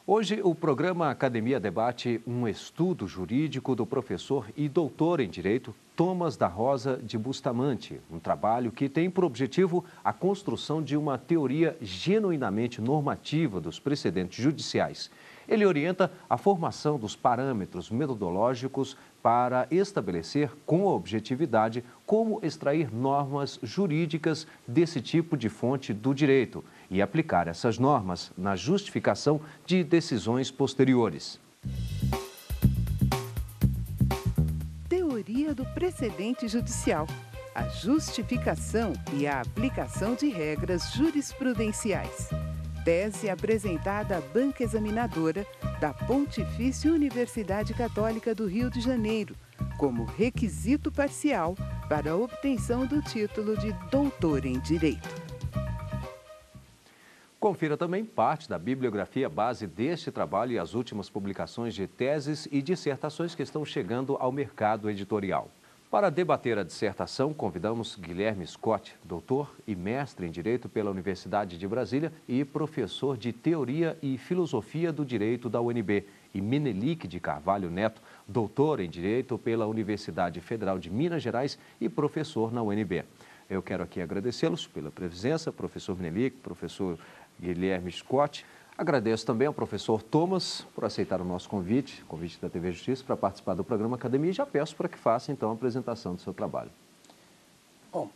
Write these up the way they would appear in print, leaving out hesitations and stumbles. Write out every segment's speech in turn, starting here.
Hoje, o programa Academia debate um estudo jurídico do professor e doutor em Direito Thomas da Rosa de Bustamante, um trabalho que tem por objetivo a construção de uma teoria genuinamente normativa dos precedentes judiciais. Ele orienta a formação dos parâmetros metodológicos para estabelecer com objetividade como extrair normas jurídicas desse tipo de fonte do direito e aplicar essas normas na justificação de decisões posteriores. Teoria do precedente judicial, a justificação e a aplicação de regras jurisprudenciais. Tese apresentada à banca examinadora da Pontifícia Universidade Católica do Rio de Janeiro, como requisito parcial para a obtenção do título de doutor em Direito. Confira também parte da bibliografia base deste trabalho e as últimas publicações de teses e dissertações que estão chegando ao mercado editorial. Para debater a dissertação, convidamos Guilherme Scott, doutor e mestre em Direito pela Universidade de Brasília e professor de Teoria e Filosofia do Direito da UNB, e Menelik de Carvalho Neto, doutor em Direito pela Universidade Federal de Minas Gerais e professor na UNB. Eu quero aqui agradecê-los pela presença, professor Menelik, professor Guilherme Scott. Agradeço também ao professor Thomas por aceitar o nosso convite da TV Justiça, para participar do programa Academia, e já peço para que faça, então, a apresentação do seu trabalho. Bom,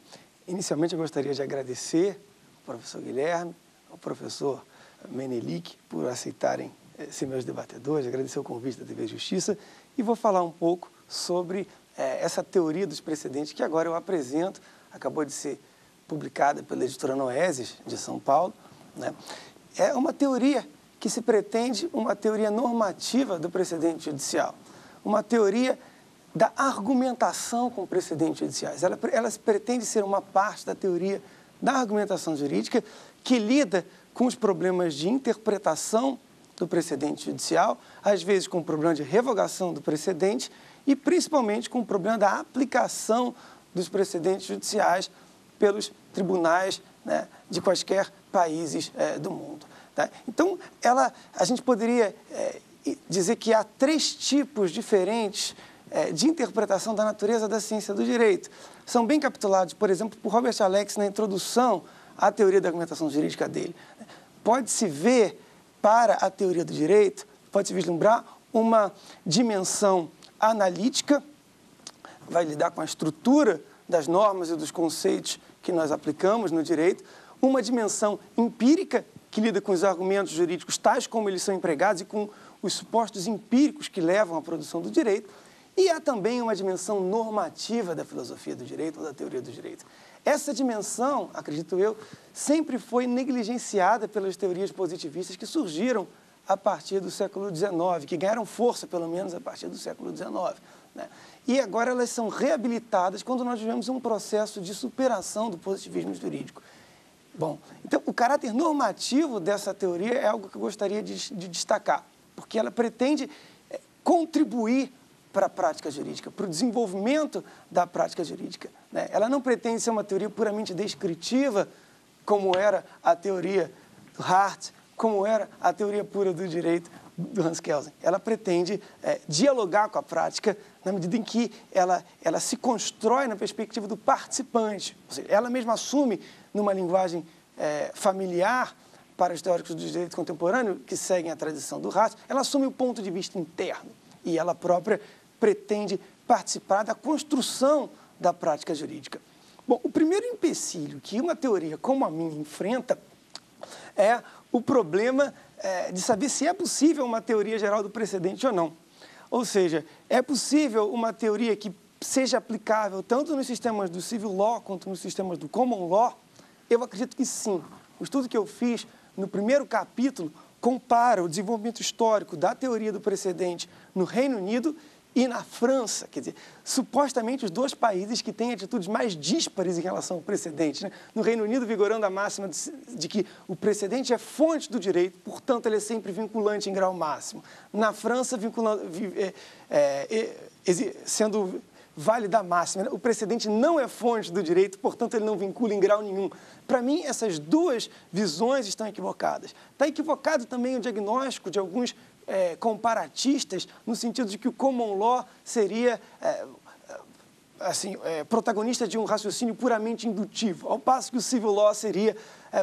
inicialmente eu gostaria de agradecer ao professor Guilherme, ao professor Menelik, por aceitarem ser meus debatedores, agradecer o convite da TV Justiça, e vou falar um pouco sobre essa teoria dos precedentes que agora eu apresento, acabou de ser publicada pela editora Noesis, de São Paulo, né? É uma teoria que se pretende uma teoria normativa do precedente judicial, uma teoria da argumentação com precedentes judiciais. Ela pretende ser uma parte da teoria da argumentação jurídica que lida com os problemas de interpretação do precedente judicial, às vezes com o problema de revogação do precedente e principalmente com o problema da aplicação dos precedentes judiciais pelos tribunais, né, de quaisquer países do mundo. Tá? Então, a gente poderia dizer que há três tipos diferentes de interpretação da natureza da ciência do direito. São bem capitulados, por exemplo, por Robert Alex na introdução à teoria da argumentação jurídica dele. Pode-se ver para a teoria do direito, pode-se vislumbrar uma dimensão analítica, vai lidar com a estrutura das normas e dos conceitos que nós aplicamos no direito, uma dimensão empírica, que lida com os argumentos jurídicos tais como eles são empregados e com os supostos empíricos que levam à produção do direito, e há também uma dimensão normativa da filosofia do direito ou da teoria do direito. Essa dimensão, acredito eu, sempre foi negligenciada pelas teorias positivistas que surgiram a partir do século XIX, que ganharam força, pelo menos, a partir do século XIX. Né? E agora elas são reabilitadas quando nós vivemos um processo de superação do positivismo jurídico. Bom, então o caráter normativo dessa teoria é algo que eu gostaria de destacar, porque ela pretende contribuir para a prática jurídica, para o desenvolvimento da prática jurídica. Né? Ela não pretende ser uma teoria puramente descritiva, como era a teoria do Hart, como era a teoria pura do direito do Hans Kelsen. Ela pretende dialogar com a prática na medida em que ela se constrói na perspectiva do participante. Ou seja, ela mesma assume, numa linguagem familiar para os teóricos do direito contemporâneo, que seguem a tradição do Hart, ela assume o ponto de vista interno e ela própria pretende participar da construção da prática jurídica. Bom, o primeiro empecilho que uma teoria como a minha enfrenta é o problema de saber se é possível uma teoria geral do precedente ou não. Ou seja, é possível uma teoria que seja aplicável tanto nos sistemas do civil law quanto nos sistemas do common law? Eu acredito que sim. O estudo que eu fiz no primeiro capítulo compara o desenvolvimento histórico da teoria do precedente no Reino Unido e na França. Quer dizer, supostamente os dois países que têm atitudes mais díspares em relação ao precedente. Né? No Reino Unido, vigorando a máxima de que o precedente é fonte do direito, portanto, ele é sempre vinculante em grau máximo. Na França, sendo vale da máxima, né? O precedente não é fonte do direito, portanto, ele não vincula em grau nenhum. Para mim, essas duas visões estão equivocadas. Está equivocado também o diagnóstico de alguns comparatistas, no sentido de que o common law seria protagonista de um raciocínio puramente indutivo, ao passo que o civil law seria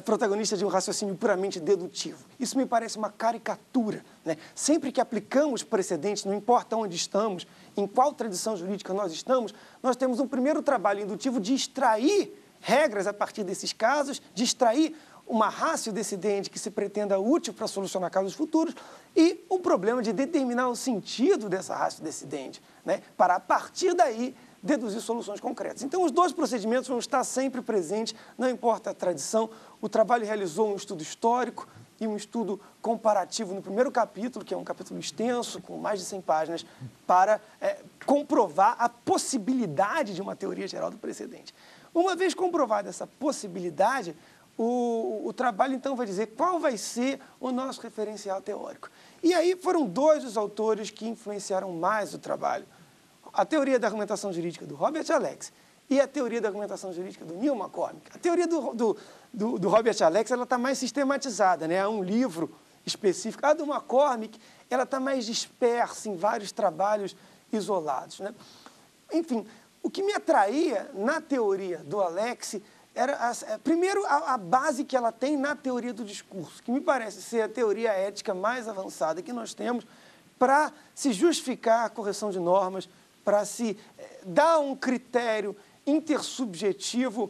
protagonista de um raciocínio puramente dedutivo. Isso me parece uma caricatura, né? Sempre que aplicamos precedentes, não importa onde estamos, em qual tradição jurídica nós estamos, nós temos um primeiro trabalho indutivo de extrair regras a partir desses casos, de extrair uma ratio decidente que se pretenda útil para solucionar casos futuros e o problema de determinar o sentido dessa ratio decidente, né? Para, a partir daí, deduzir soluções concretas. Então, os dois procedimentos vão estar sempre presentes, não importa a tradição. O trabalho realizou um estudo histórico e um estudo comparativo no primeiro capítulo, que é um capítulo extenso, com mais de 100 páginas, para comprovar a possibilidade de uma teoria geral do precedente. Uma vez comprovada essa possibilidade, o trabalho, então, vai dizer qual vai ser o nosso referencial teórico. E aí foram dois os autores que influenciaram mais o trabalho. A teoria da argumentação jurídica do Robert Alex e a teoria da argumentação jurídica do Neil McCormick. A teoria do Robert Alex está mais sistematizada, né? Há um livro específico. A do McCormick está mais dispersa em vários trabalhos isolados, né? Enfim, o que me atraía na teoria do Alex era, primeiro, a base que ela tem na teoria do discurso, que me parece ser a teoria ética mais avançada que nós temos para se justificar a correção de normas, para se dar um critério intersubjetivo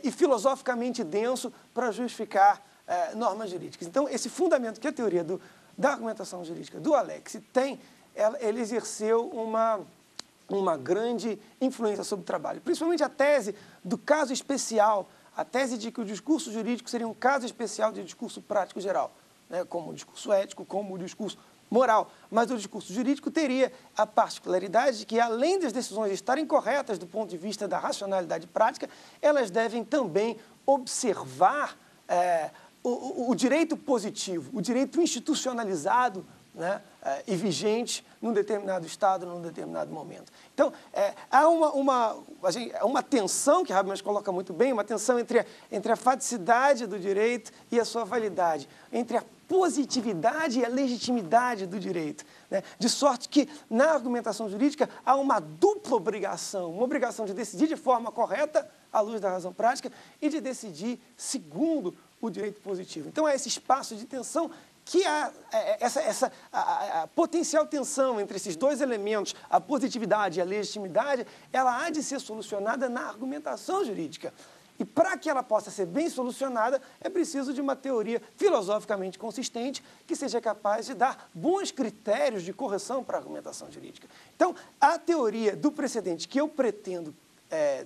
e filosoficamente denso para justificar normas jurídicas. Então, esse fundamento que a teoria da argumentação jurídica do Alex tem, ele exerceu uma grande influência sobre o trabalho, principalmente a tese do caso especial, a tese de que o discurso jurídico seria um caso especial de discurso prático geral, né, como o discurso ético, como o discurso moral, mas o discurso jurídico teria a particularidade de que, além das decisões estarem corretas do ponto de vista da racionalidade prática, elas devem também observar o direito positivo, o direito institucionalizado, né, e vigente num determinado estado, num determinado momento. Então, há uma tensão, que Habermas coloca muito bem, uma tensão entre a faticidade do direito e a sua validade, entre a positividade e a legitimidade do direito, né? De sorte que, na argumentação jurídica, há uma dupla obrigação, uma obrigação de decidir de forma correta, à luz da razão prática, e de decidir segundo o direito positivo. Então, há esse espaço de tensão que há a potencial tensão entre esses dois elementos, a positividade e a legitimidade, ela há de ser solucionada na argumentação jurídica. E para que ela possa ser bem solucionada, é preciso de uma teoria filosoficamente consistente que seja capaz de dar bons critérios de correção para a argumentação jurídica. Então, a teoria do precedente que eu pretendo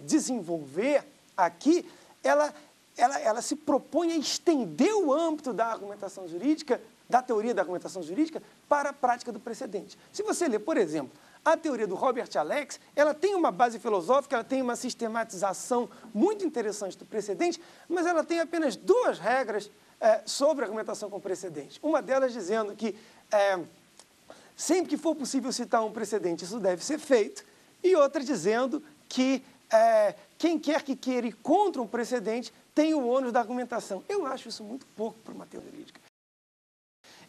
desenvolver aqui, ela se propõe a estender o âmbito da argumentação jurídica, da teoria da argumentação jurídica, para a prática do precedente. Se você ler, por exemplo, a teoria do Robert Alex, ela tem uma base filosófica, ela tem uma sistematização muito interessante do precedente, mas ela tem apenas duas regras sobre a argumentação com precedente. Uma delas dizendo que sempre que for possível citar um precedente, isso deve ser feito, e outra dizendo que quem quer que queira ir contra um precedente tem o ônus da argumentação. Eu acho isso muito pouco para uma teoria jurídica.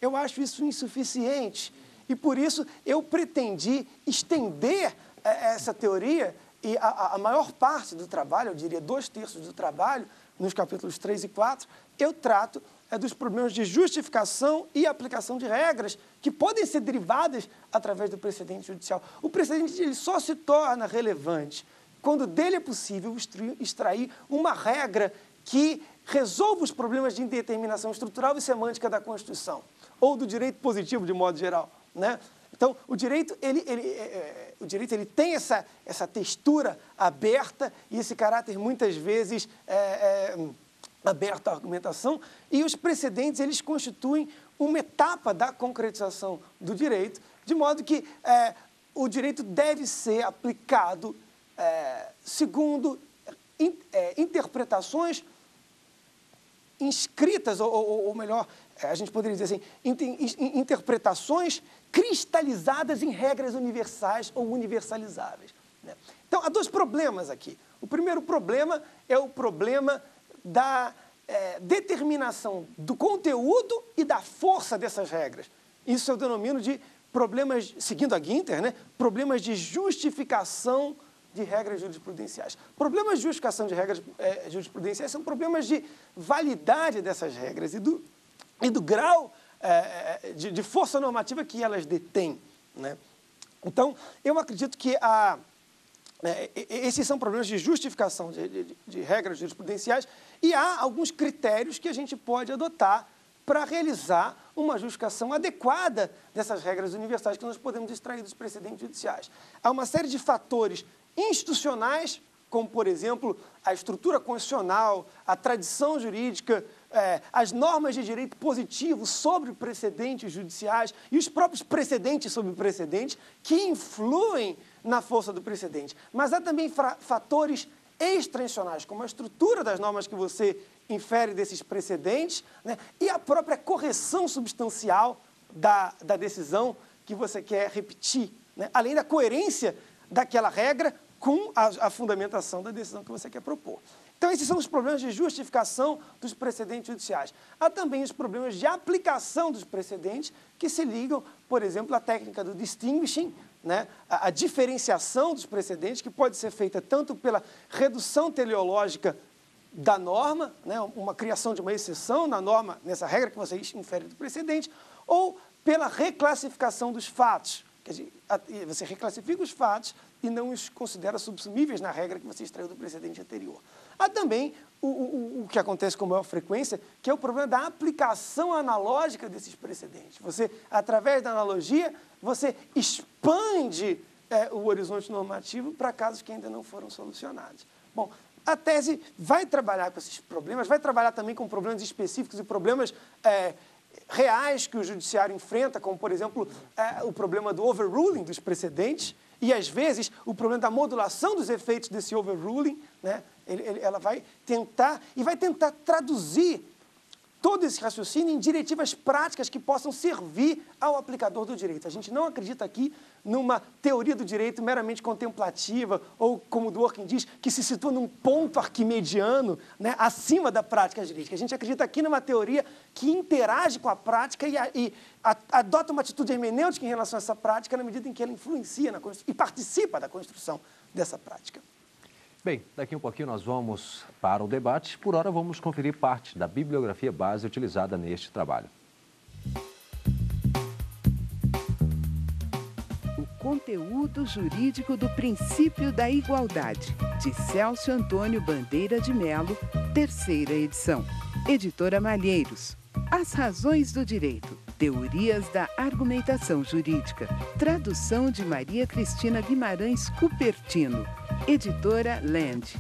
Eu acho isso insuficiente. E, por isso, eu pretendi estender essa teoria e a maior parte do trabalho, eu diria 2/3 do trabalho, nos capítulos 3 e 4, eu trato dos problemas de justificação e aplicação de regras que podem ser derivadas através do precedente judicial. O precedente ele só se torna relevante quando dele é possível extrair uma regra que resolva os problemas de indeterminação estrutural e semântica da Constituição, ou do direito positivo, de modo geral, né? Então, o direito ele tem essa textura aberta e esse caráter, muitas vezes, aberto à argumentação, e os precedentes eles constituem uma etapa da concretização do direito, de modo que o direito deve ser aplicado segundo interpretações inscritas, ou melhor, a gente poderia dizer assim, interpretações cristalizadas em regras universais ou universalizáveis, né? Então, há dois problemas aqui. O primeiro problema é o problema da determinação do conteúdo e da força dessas regras. Isso eu denomino de problemas, seguindo a Ginter, né, problemas de justificação de regras jurisprudenciais. Problemas de justificação de regras jurisprudenciais são problemas de validade dessas regras e do grau de força normativa que elas detêm, né? Então, eu acredito que esses são problemas de justificação de regras jurisprudenciais e há alguns critérios que a gente pode adotar para realizar uma justificação adequada dessas regras universais que nós podemos extrair dos precedentes judiciais. Há uma série de fatores institucionais, como, por exemplo, a estrutura constitucional, a tradição jurídica, as normas de direito positivo sobre precedentes judiciais e os próprios precedentes sobre precedentes que influem na força do precedente. Mas há também fatores extra-institucionais, como a estrutura das normas que você infere desses precedentes, né, e a própria correção substancial da decisão que você quer repetir, né, além da coerência daquela regra com a fundamentação da decisão que você quer propor. Então, esses são os problemas de justificação dos precedentes judiciais. Há também os problemas de aplicação dos precedentes que se ligam, por exemplo, à técnica do distinguishing, né, a diferenciação dos precedentes, que pode ser feita tanto pela redução teleológica da norma, né, uma criação de uma exceção na norma, nessa regra que você infere do precedente, ou pela reclassificação dos fatos. Quer dizer, você reclassifica os fatos e não os considera subsumíveis na regra que você extraiu do precedente anterior. Há também o que acontece com maior frequência, que é o problema da aplicação analógica desses precedentes. Você, através da analogia, você expande o horizonte normativo para casos que ainda não foram solucionados. Bom, a tese vai trabalhar com esses problemas, vai trabalhar também com problemas específicos e problemas reais que o judiciário enfrenta, como, por exemplo, o problema do overruling dos precedentes e, às vezes, o problema da modulação dos efeitos desse overruling, né? Ela vai tentar traduzir todo esse raciocínio em diretivas práticas que possam servir ao aplicador do direito. A gente não acredita aqui numa teoria do direito meramente contemplativa ou, como o Dworkin diz, que se situa num ponto arquimediano, né, acima da prática jurídica. A gente acredita aqui numa teoria que interage com a prática e adota uma atitude hermenêutica em relação a essa prática na medida em que ela influencia e participa da construção dessa prática. Bem, daqui um pouquinho nós vamos para o debate. Por hora, vamos conferir parte da bibliografia base utilizada neste trabalho. O conteúdo jurídico do princípio da igualdade, de Celso Antônio Bandeira de Melo, 3ª edição. Editora Malheiros. As razões do direito. Teorias da argumentação jurídica. Tradução de Maria Cristina Guimarães Cupertino. Editora Land.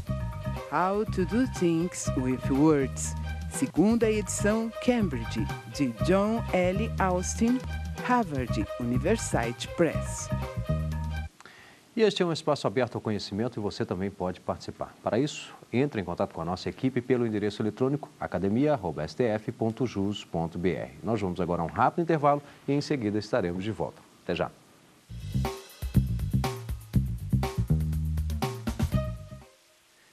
How to do things with words. 2ª edição Cambridge, de John L. Austin, Harvard University Press. E este é um espaço aberto ao conhecimento e você também pode participar. Para isso, entre em contato com a nossa equipe pelo endereço eletrônico academia@stf.jus.br. Nós vamos agora a um rápido intervalo e em seguida estaremos de volta. Até já.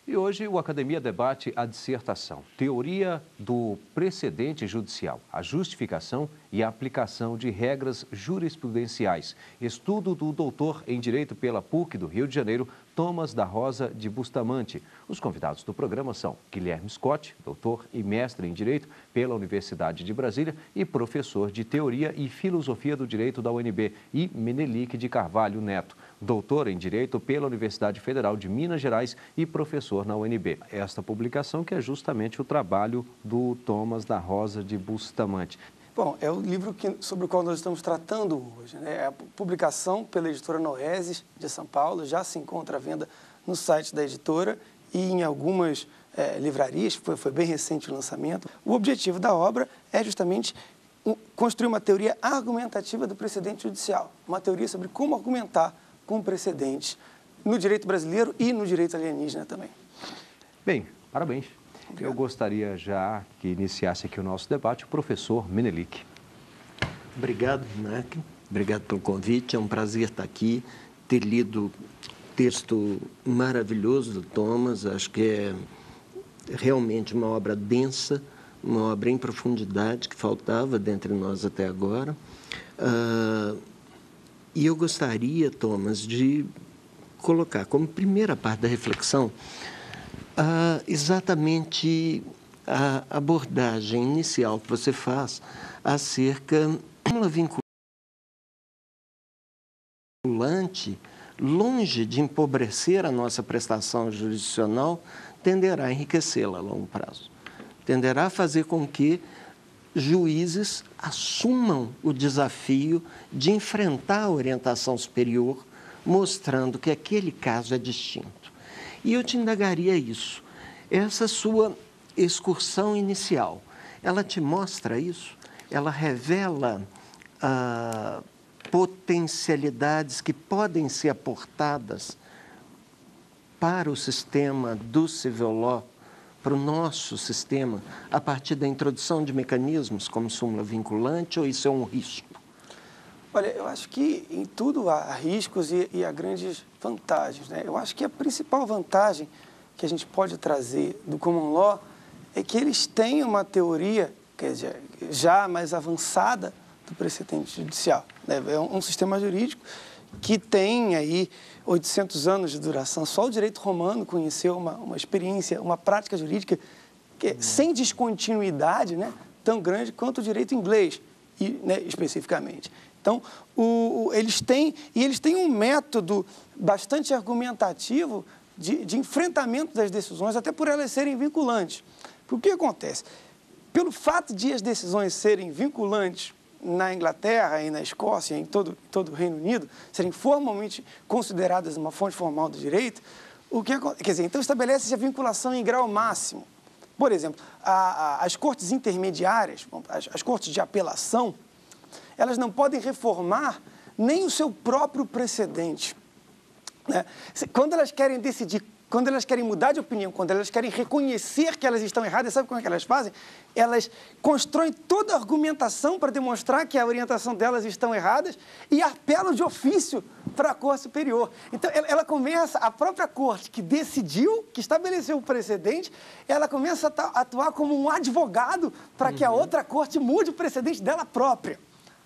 E hoje o Academia debate a dissertação Teoria do Precedente Judicial, a justificação e a aplicação de regras jurisprudenciais. Estudo do doutor em Direito pela PUC do Rio de Janeiro, Thomas da Rosa de Bustamante. Os convidados do programa são Guilherme Scott, doutor e mestre em Direito pela Universidade de Brasília e professor de Teoria e Filosofia do Direito da UNB, e Menelik de Carvalho Neto, doutor em Direito pela Universidade Federal de Minas Gerais e professor na UNB. Esta publicação que é justamente o trabalho do Thomas da Rosa de Bustamante. Bom, é o livro sobre o qual nós estamos tratando hoje, né? A publicação pela editora Noesis, de São Paulo, já se encontra à venda no site da editora e em algumas livrarias, foi bem recente o lançamento. O objetivo da obra é justamente construir uma teoria argumentativa do precedente judicial, uma teoria sobre como argumentar com precedentes no direito brasileiro e no direito alienígena também. Bem, parabéns. Obrigado. Eu gostaria já que iniciasse aqui o nosso debate o professor Menelik. Obrigado, Mark. Obrigado pelo convite. É um prazer estar aqui, ter texto maravilhoso do Thomas, acho que é realmente uma obra densa, uma obra em profundidade que faltava dentre nós até agora. E eu gostaria, Thomas, de colocar como primeira parte da reflexão exatamente a abordagem inicial que você faz acerca de uma vinculante, longe de empobrecer a nossa prestação jurisdicional, tenderá a enriquecê-la a longo prazo. Tenderá a fazer com que juízes assumam o desafio de enfrentar a orientação superior, mostrando que aquele caso é distinto. E eu te indagaria isso. Essa sua excursão inicial, ela te mostra isso? Ela revela potencialidades que podem ser aportadas para o sistema do civil law, para o nosso sistema, a partir da introdução de mecanismos como súmula vinculante, ou isso é um risco? Olha, eu acho que em tudo há riscos e há grandes vantagens, né? Eu acho que a principal vantagem que a gente pode trazer do common law é que eles têm uma teoria, quer dizer, já mais avançada do precedente judicial, né? É um sistema jurídico que tem aí 800 anos de duração. Só o direito romano conheceu uma experiência, uma prática jurídica que, sem descontinuidade, né, tão grande quanto o direito inglês, né, especificamente. Então, eles têm um método bastante argumentativo de enfrentamento das decisões, até por elas serem vinculantes. Porque o que acontece? Pelo fato de as decisões serem vinculantes na Inglaterra e na Escócia, em todo o Reino Unido, serem formalmente consideradas uma fonte formal do direito, quer dizer, então estabelece-se a vinculação em grau máximo. Por exemplo, as cortes intermediárias, as cortes de apelação, elas não podem reformar nem o seu próprio precedente, né? Quando elas querem decidir, quando elas querem mudar de opinião, quando elas querem reconhecer que elas estão erradas, sabe como é que elas fazem? Elas constroem toda a argumentação para demonstrar que a orientação delas estão erradas e apelam de ofício para a Corte Superior. Então, ela começa, a própria Corte que decidiu, que estabeleceu o precedente, ela começa a atuar como um advogado para que a outra Corte mude o precedente dela própria,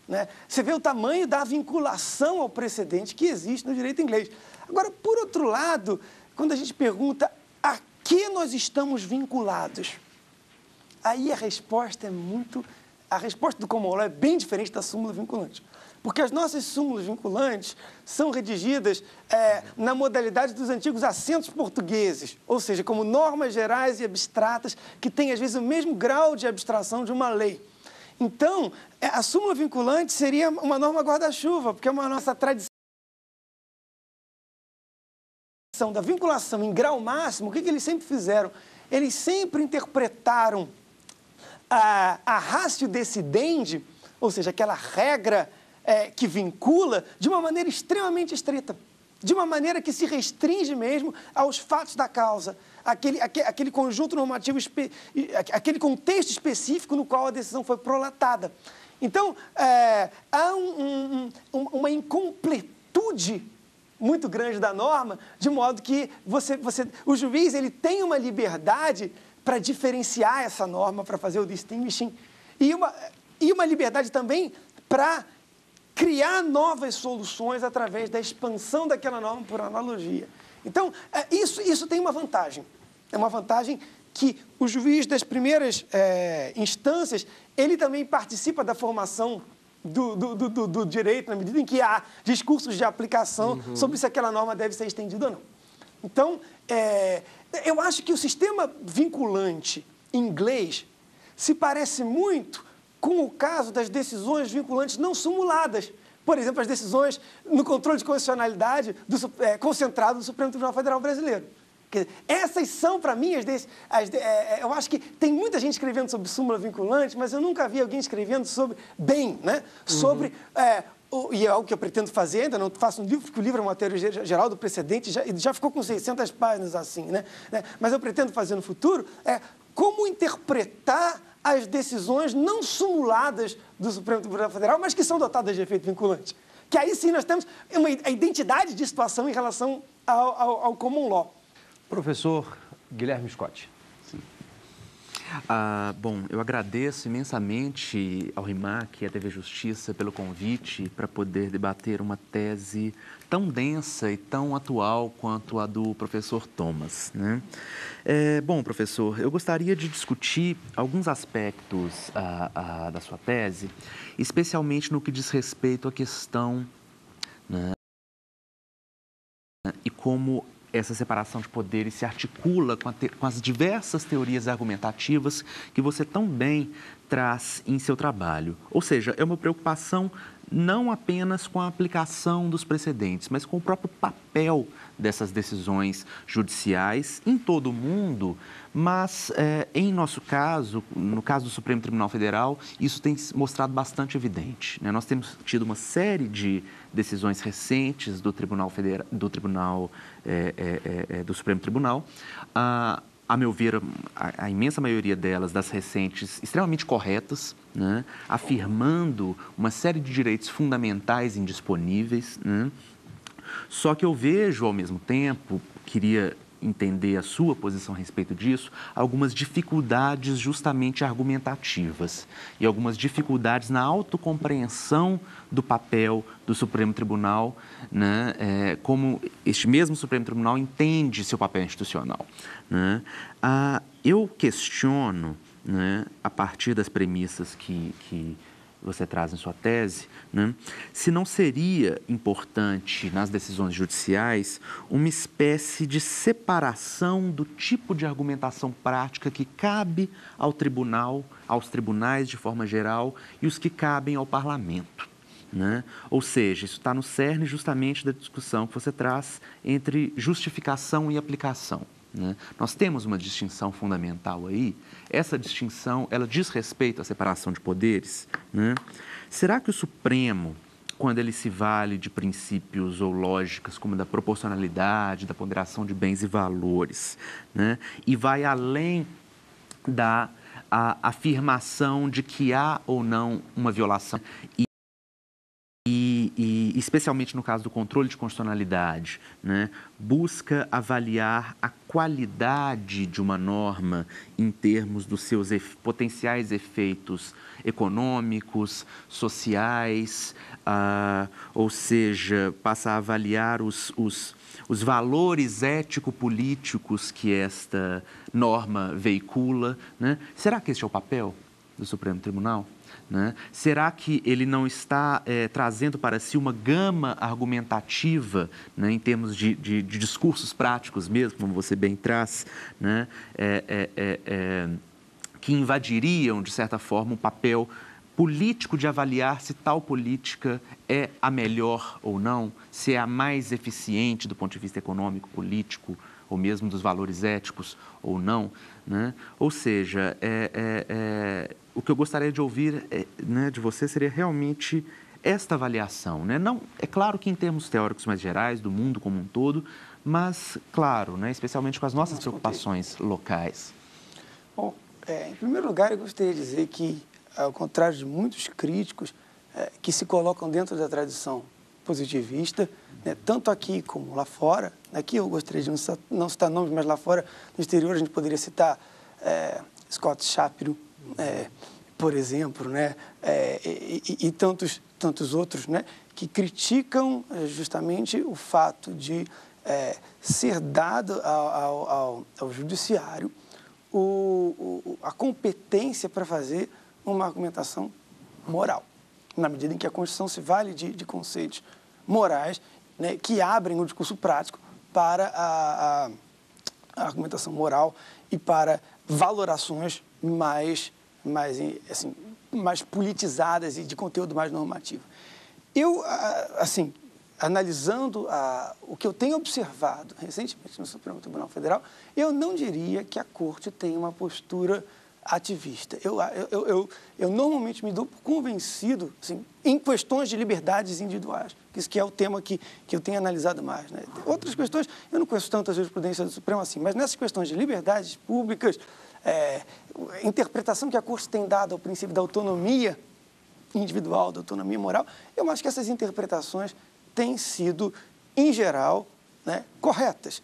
né? Você vê o tamanho da vinculação ao precedente que existe no direito inglês. Agora, por outro lado, quando a gente pergunta a que nós estamos vinculados, aí a resposta do common law é bem diferente da súmula vinculante. Porque as nossas súmulas vinculantes são redigidas na modalidade dos antigos assentos portugueses, ou seja, como normas gerais e abstratas que têm, às vezes, o mesmo grau de abstração de uma lei. Então, a súmula vinculante seria uma norma guarda-chuva, porque é uma nossa tradição da vinculação em grau máximo. O que eles sempre fizeram? Eles sempre interpretaram a ratio decidendi, ou seja, aquela regra que vincula, de uma maneira extremamente estrita, de uma maneira que se restringe mesmo aos fatos da causa, aquele conjunto normativo, aquele contexto específico no qual a decisão foi prolatada. Então, há uma incompletude muito grande da norma, de modo que o juiz ele tem uma liberdade para diferenciar essa norma, para fazer o distinguishing, e uma liberdade também para criar novas soluções através da expansão daquela norma por analogia. Então, isso tem uma vantagem. É uma vantagem que o juiz das primeiras instâncias, ele também participa da formação do direito, na medida em que há discursos de aplicação sobre se aquela norma deve ser estendida ou não. Então, eu acho que o sistema vinculante inglês se parece muito com o caso das decisões vinculantes não sumuladas. Por exemplo, as decisões no controle de constitucionalidade concentrado do Supremo Tribunal Federal Brasileiro. Essas são, para mim, eu acho que tem muita gente escrevendo sobre súmula vinculante, mas eu nunca vi alguém escrevendo sobre, né? Sobre, e é algo que eu pretendo fazer, ainda não faço um livro, porque o livro é uma teoria geral do precedente, já ficou com 600 páginas assim, né? Mas eu pretendo fazer no futuro, como interpretar as decisões não sumuladas do Supremo Tribunal Federal, mas que são dotadas de efeito vinculante. Que aí sim nós temos a identidade de situação em relação ao common law. Professor Guilherme Scott. Bom, eu agradeço imensamente ao RIMAC e à TV Justiça pelo convite para poder debater uma tese tão densa e tão atual quanto a do professor Thomas, né? Bom, professor, eu gostaria de discutir alguns aspectos da sua tese, especialmente no que diz respeito à questão, né, e como essa separação de poderes se articula com as diversas teorias argumentativas que você tão bem traz em seu trabalho. Ou seja, é uma preocupação não apenas com a aplicação dos precedentes, mas com o próprio papel dessas decisões judiciais em todo o mundo, mas em nosso caso, no caso do Supremo Tribunal Federal, isso tem se mostrado bastante evidente, né? Nós temos tido uma série de decisões recentes do Tribunal Federal, do Supremo Tribunal, a meu ver, a imensa maioria delas, das recentes, extremamente corretas, né? Afirmando uma série de direitos fundamentais indisponíveis, né? Só que eu vejo, ao mesmo tempo, queria entender a sua posição a respeito disso, algumas dificuldades justamente argumentativas e algumas dificuldades na autocompreensão do papel do Supremo Tribunal, né, como este mesmo Supremo Tribunal entende seu papel institucional, né? Eu questiono, né, a partir das premissas que você traz em sua tese, né, se não seria importante nas decisões judiciais uma espécie de separação do tipo de argumentação prática que cabe ao tribunal, aos tribunais de forma geral e os que cabem ao parlamento, né? Ou seja, isso está no cerne justamente da discussão que você traz entre justificação e aplicação, né? Nós temos uma distinção fundamental aí. Essa distinção, ela diz respeito à separação de poderes, né? Será que o Supremo, quando ele se vale de princípios ou lógicas como da proporcionalidade, da ponderação de bens e valores, né, e vai além da afirmação de que há ou não uma violação, e especialmente no caso do controle de constitucionalidade, né, busca avaliar a qualidade de uma norma em termos dos seus potenciais efeitos econômicos, sociais, ou seja, passa a avaliar os valores ético-políticos que esta norma veicula, né? Será que este é o papel do Supremo Tribunal? Né? Será que ele não está trazendo para si uma gama argumentativa, né, em termos de discursos práticos mesmo, como você bem traz, né, que invadiriam, de certa forma, o papel político de avaliar se tal política é a melhor ou não, se é a mais eficiente do ponto de vista econômico, político, ou mesmo dos valores éticos ou não, né? Ou seja, o que eu gostaria de ouvir, né, de você seria realmente esta avaliação, né? Não, é claro que em termos teóricos mais gerais, do mundo como um todo, mas, claro, né, especialmente com as nossas preocupações locais. Bom, em primeiro lugar, eu gostaria de dizer que, ao contrário de muitos críticos que se colocam dentro da tradição positivista, né, tanto aqui como lá fora, aqui eu gostaria de não citar nomes, mas lá fora, no exterior, a gente poderia citar Scott Shapiro, por exemplo, né, e tantos outros, né, que criticam justamente o fato de ser dado ao judiciário a competência para fazer uma argumentação moral, na medida em que a Constituição se vale de conceitos morais, né, que abrem o discurso prático para a argumentação moral e para valorações mais politizadas e de conteúdo mais normativo. Eu, assim, analisando o que eu tenho observado recentemente no Supremo Tribunal Federal, eu não diria que a Corte tem uma postura ativista. Eu normalmente me dou por convencido, assim, em questões de liberdades individuais, isso que é o tema que eu tenho analisado mais, né? Outras questões, eu não conheço tanto a jurisprudência do Supremo assim, mas nessas questões de liberdades públicas, interpretação que a Corte tem dado ao princípio da autonomia individual, da autonomia moral, eu acho que essas interpretações têm sido, em geral, né, corretas.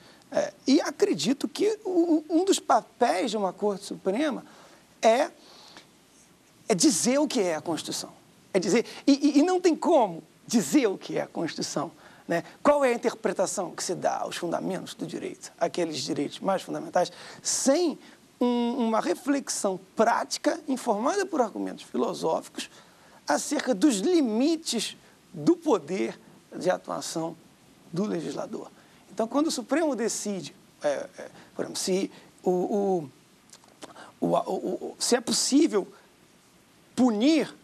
E acredito que um dos papéis de uma Corte Suprema é dizer o que é a Constituição. É dizer, e não tem como dizer o que é a Constituição, né? Qual é a interpretação que se dá aos fundamentos do direito, aqueles direitos mais fundamentais, sem uma reflexão prática, informada por argumentos filosóficos, acerca dos limites do poder de atuação do legislador. Então, quando o Supremo decide, por exemplo, se é possível punir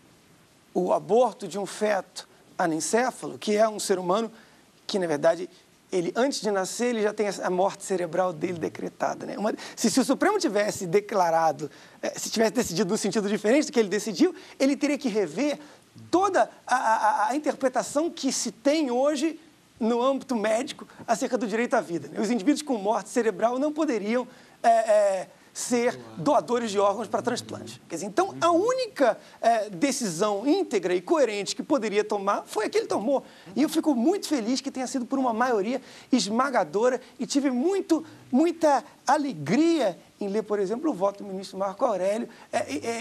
o aborto de um feto anencéfalo, que é um ser humano que, na verdade, ele, antes de nascer, ele já tem a morte cerebral dele decretada, né? Se o Supremo tivesse declarado, se tivesse decidido num sentido diferente do que ele decidiu, ele teria que rever toda a interpretação que se tem hoje no âmbito médico acerca do direito à vida, né? Os indivíduos com morte cerebral não poderiam ser doadores de órgãos para transplante. Quer dizer, então, a única decisão íntegra e coerente que poderia tomar foi a que ele tomou. E eu fico muito feliz que tenha sido por uma maioria esmagadora e tive muita alegria em ler, por exemplo, o voto do ministro Marco Aurélio,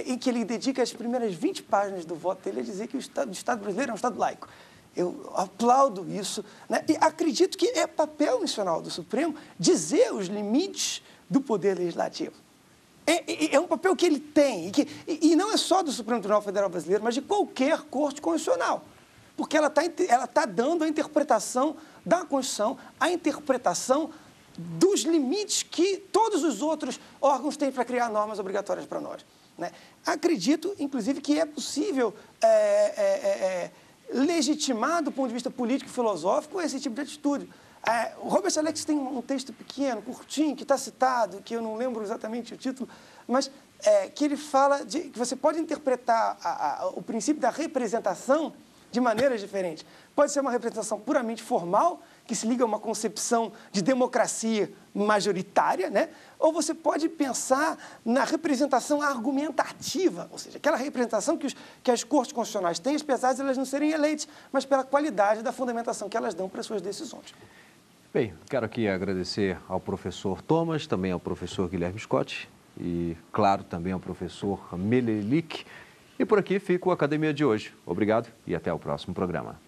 em que ele dedica as primeiras 20 páginas do voto dele a dizer que o Estado brasileiro é um Estado laico. Eu aplaudo isso, né? E acredito que é papel nacional do Supremo dizer os limites do poder legislativo. É um papel que ele tem, e não é só do Supremo Tribunal Federal Brasileiro, mas de qualquer corte constitucional, porque ela tá dando a interpretação da Constituição, a interpretação dos limites que todos os outros órgãos têm para criar normas obrigatórias para nós, né? Acredito, inclusive, que é possível legitimar, do ponto de vista político e filosófico, esse tipo de atitude. O Robert Alex tem um texto pequeno, curtinho, que está citado, que eu não lembro exatamente o título, mas que ele fala que você pode interpretar o princípio da representação de maneiras diferentes. Pode ser uma representação puramente formal, que se liga a uma concepção de democracia majoritária, né? Ou você pode pensar na representação argumentativa, ou seja, aquela representação que as cortes constitucionais têm, apesar de elas não serem eleitas, mas pela qualidade da fundamentação que elas dão para as suas decisões. Bem, quero aqui agradecer ao professor Thomas, também ao professor Guilherme Scott e, claro, também ao professor Menelik. E por aqui fica o Academia de hoje. Obrigado e até o próximo programa.